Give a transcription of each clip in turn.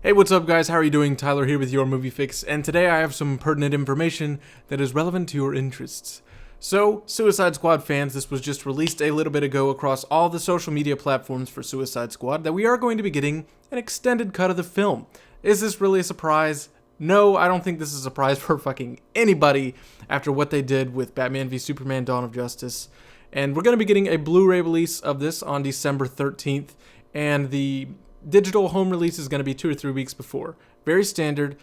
Hey, what's up guys? How are you doing? Tyler here with your Movie Fix, and today I have some pertinent information that is relevant to your interests. So, Suicide Squad fans, this was just released a little bit ago across all the social media platforms for Suicide Squad that we are going to be getting an extended cut of the film. Is this really a surprise? No, I don't think this is a surprise for fucking anybody after what they did with Batman v Superman: Dawn of Justice. And we're going to be getting a Blu-ray release of this on December 13th, and the digital home release is going to be 2 or 3 weeks before. Very standard.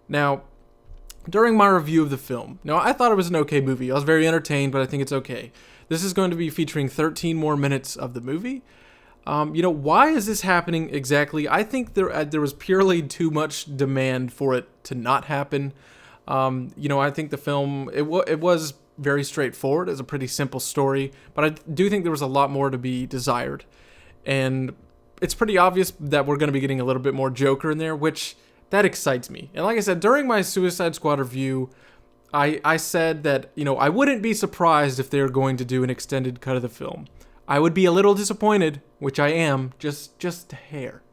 Now, during my review of the film, I thought it was an okay movie. I was very entertained, but I think it's okay. This is going to be featuring 13 more minutes of the movie. Why is this happening exactly? I think there was purely too much demand for it to not happen. I think the film, it was very straightforward. It's a pretty simple story, but I do think there was a lot more to be desired. And it's pretty obvious that we're going to be getting a little bit more Joker in there, which that excites me. And like I said, during my Suicide Squad review, I said that, I wouldn't be surprised if they were going to do an extended cut of the film. I would be a little disappointed, which I am, just a hair.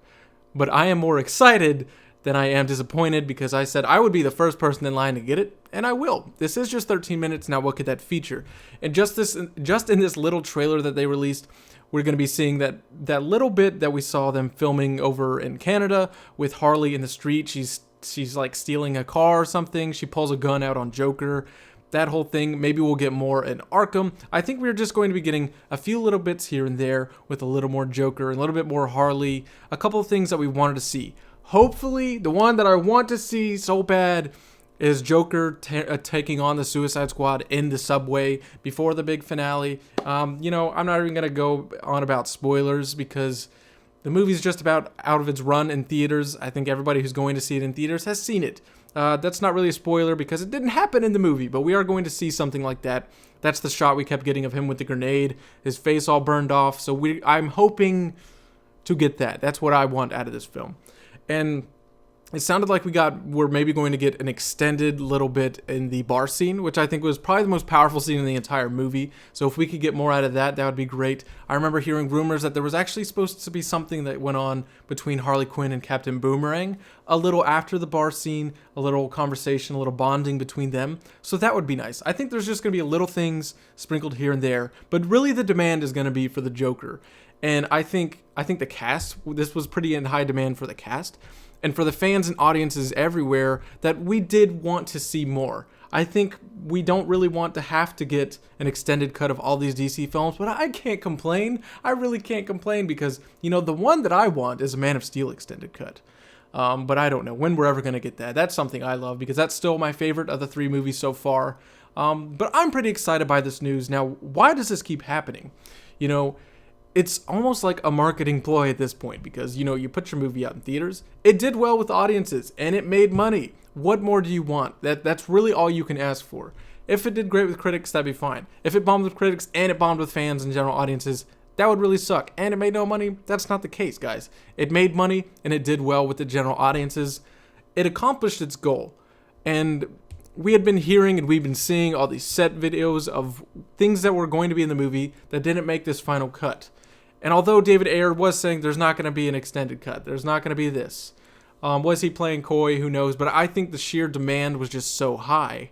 But I am more excited than I am disappointed because I said I would be the first person in line to get it, and I will. This is just 13 minutes. Now what could that feature? And just in this little trailer that they released, we're going to be seeing that little bit that we saw them filming over in Canada with Harley in the street. She's like stealing a car or something. She pulls a gun out on Joker. That whole thing. Maybe we'll get more in Arkham. I think we're just going to be getting a few little bits here and there with a little more Joker, a little bit more Harley, a couple of things that we wanted to see. Hopefully, the one that I want to see so bad is Joker taking on the Suicide Squad in the subway before the big finale. I'm not even going to go on about spoilers because the movie's just about out of its run in theaters. I think everybody who's going to see it in theaters has seen it. That's not really a spoiler because it didn't happen in the movie, but we are going to see something like that. That's the shot we kept getting of him with the grenade, his face all burned off. So I'm hoping to get that. That's what I want out of this film. And it sounded like we're maybe going to get an extended little bit in the bar scene, which I think was probably the most powerful scene in the entire movie. So if we could get more out of that, that would be great. I remember hearing rumors that there was actually supposed to be something that went on between Harley Quinn and Captain Boomerang a little after the bar scene, a little conversation, a little bonding between them. So that would be nice. I think there's just going to be little things sprinkled here and there, but really the demand is going to be for the Joker. And I think the cast, this was pretty in high demand for the cast. And for the fans and audiences everywhere, that we did want to see more. I think we don't really want to have to get an extended cut of all these DC films, but I can't complain. I really can't complain because, the one that I want is a Man of Steel extended cut. But I don't know when we're ever going to get that. That's something I love because that's still my favorite of the 3 movies so far. But I'm pretty excited by this news. Now, why does this keep happening? It's almost like a marketing ploy at this point because, you put your movie out in theaters. It did well with audiences and it made money. What more do you want? That's really all you can ask for. If it did great with critics, that'd be fine. If it bombed with critics and it bombed with fans and general audiences, that would really suck. And it made no money. That's not the case, guys. It made money and it did well with the general audiences. It accomplished its goal. And we had been hearing and we've been seeing all these set videos of things that were going to be in the movie that didn't make this final cut. And although David Ayer was saying there's not going to be an extended cut, there's not going to be this. Was he playing coy? Who knows? But I think the sheer demand was just so high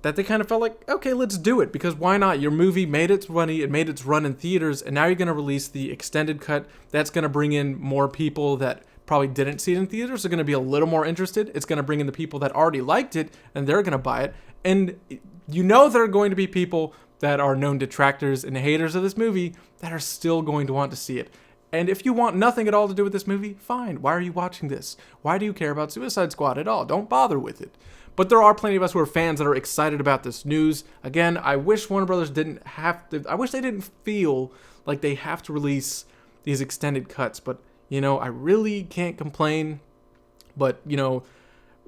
that they kind of felt like, okay, let's do it. Because why not? Your movie made its money, it made its run in theaters, and now you're going to release the extended cut. That's going to bring in more people that probably didn't see it in theaters. They're going to be a little more interested. It's going to bring in the people that already liked it, and they're going to buy it. And there are going to be people that are known detractors and haters of this movie that are still going to want to see it. And if you want nothing at all to do with this movie, fine. Why are you watching this? Why do you care about Suicide Squad at all? Don't bother with it. But there are plenty of us who are fans that are excited about this news. Again, I wish Warner Brothers didn't have to, I wish they didn't feel like they have to release these extended cuts. But, I really can't complain. But,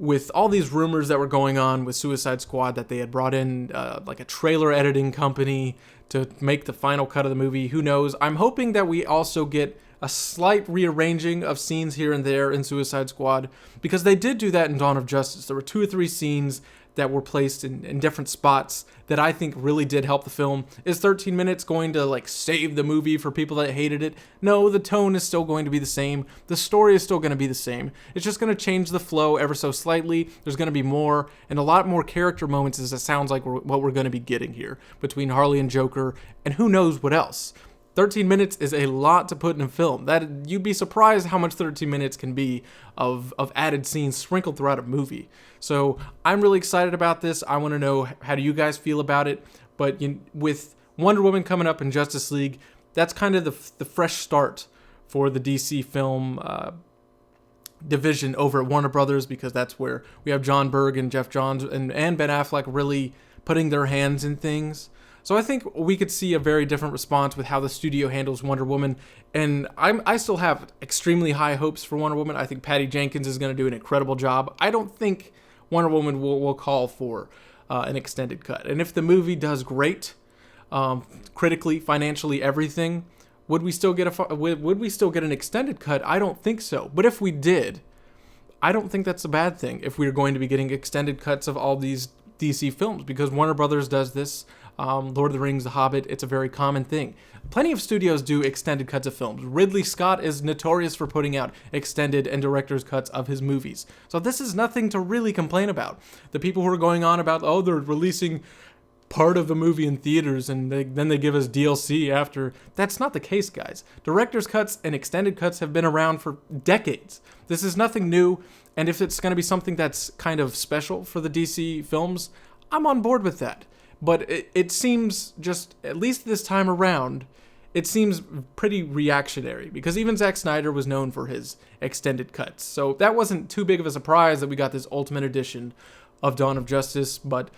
with all these rumors that were going on with Suicide Squad, that they had brought in like a trailer editing company to make the final cut of the movie, who knows? I'm hoping that we also get a slight rearranging of scenes here and there in Suicide Squad, because they did do that in Dawn of Justice. There were 2 or 3 scenes that were placed in different spots that I think really did help the film. Is 13 minutes going to like save the movie for people that hated it? No, the tone is still going to be the same. The story is still going to be the same. It's just going to change the flow ever so slightly. There's going to be more and a lot more character moments, as it sounds like what we're going to be getting here between Harley and Joker, and who knows what else. 13 minutes is a lot to put in a film. That you'd be surprised how much 13 minutes can be of added scenes sprinkled throughout a movie. So I'm really excited about this. I want to know, how do you guys feel about it? But with Wonder Woman coming up in Justice League, that's kind of the fresh start for the DC film division over at Warner Brothers, because that's where we have John Berg and Jeff Johns and Ben Affleck really putting their hands in things. So I think we could see a very different response with how the studio handles Wonder Woman. And I still have extremely high hopes for Wonder Woman. I think Patty Jenkins is going to do an incredible job. I don't think Wonder Woman will call for an extended cut. And if the movie does great, critically, financially, everything, would we still get an extended cut? I don't think so. But if we did, I don't think that's a bad thing if we're going to be getting extended cuts of all these DC films, because Warner Brothers does this. Lord of the Rings, The Hobbit, it's a very common thing. Plenty of studios do extended cuts of films. Ridley Scott is notorious for putting out extended and director's cuts of his movies. So this is nothing to really complain about. The people who are going on about, oh, they're releasing part of the movie in theaters and then they give us DLC after. That's not the case, guys. Director's cuts and extended cuts have been around for decades. This is nothing new, and if it's going to be something that's kind of special for the DC films, I'm on board with that. But it seems, just at least this time around, it seems pretty reactionary, because even Zack Snyder was known for his extended cuts. So that wasn't too big of a surprise that we got this Ultimate Edition of Dawn of Justice. But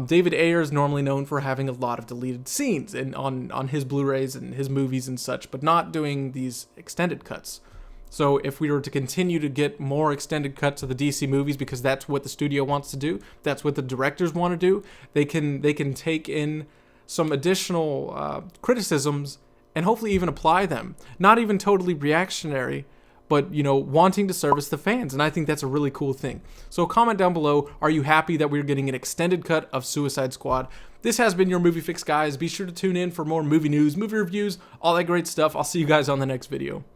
David Ayer is normally known for having a lot of deleted scenes on his Blu-rays and his movies and such, but not doing these extended cuts. So if we were to continue to get more extended cuts of the DC movies, because that's what the studio wants to do, that's what the directors want to do, they can take in some additional criticisms and hopefully even apply them. Not even totally reactionary, but wanting to service the fans, and I think that's a really cool thing. So comment down below, are you happy that we're getting an extended cut of Suicide Squad? This has been your Movie Fix, guys. Be sure to tune in for more movie news, movie reviews, all that great stuff. I'll see you guys on the next video.